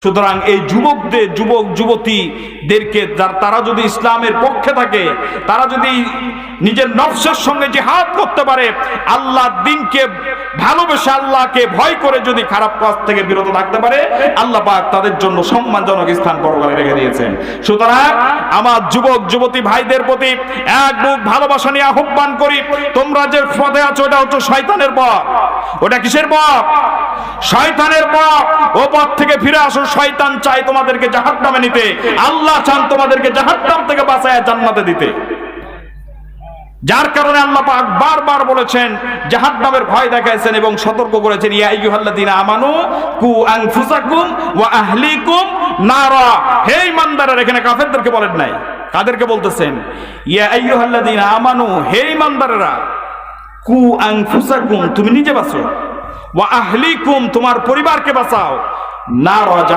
সুতরাং এই যুবকদের যুবক যুবতীদেরকে তারা যদি ইসলামের পক্ষে থাকে, তারা যদি নিজের নফসের সঙ্গে জিহাদ করতে পারে, আল্লাহর দ্বীনকে ভালোবেসে আল্লাহকে ভয় করে যদি খারাপ কাজ থেকে বিরত থাকতে পারে, আল্লাহ পাক তাদের জন্য সম্মানজনক স্থান পরকালে রেখে দিয়েছেন। সুতরাং আমার যুবক যুবতী ভাইদের প্রতি এক বুক ভালোবাসা নিয়ে আহ্বান করি, তোমরা যে পথে আছো ওটা হচ্ছে শয়তানের পথ। ওটা কিসের পথ? শয়তানের পথ। ও পথ থেকে ফিরে আসো। শয়তান চায় তোমাদেরকে জাহান্নামে নিতে, আল্লাহ চান তোমাদেরকে জাহান্নাম থেকে বাঁচায় জান্নাতে দিতে। যার কারণে আল্লাহ পাক বারবার বলেছেন, জাহান্নামের ভয় দেখাইছেন এবং সতর্ক করেছেন, ইয়া আইয়ুহাল্লাযীনা আমানু কু আনফুসাকুম ওয়া আহলিকুম নারা। হে ঈমানদাররা, এখানে কাফেরদেরকে বলেন নাই, কাদেরকে বলতেছেন? ইয়া আইয়ুহাল্লাযীনা আমানু, হে ঈমানদাররা, কু আনফুসাকুম, তুমি নিজে বাঁচো, ওয়া আহলিকুম, তোমার পরিবারকে বাঁচাও, নারা,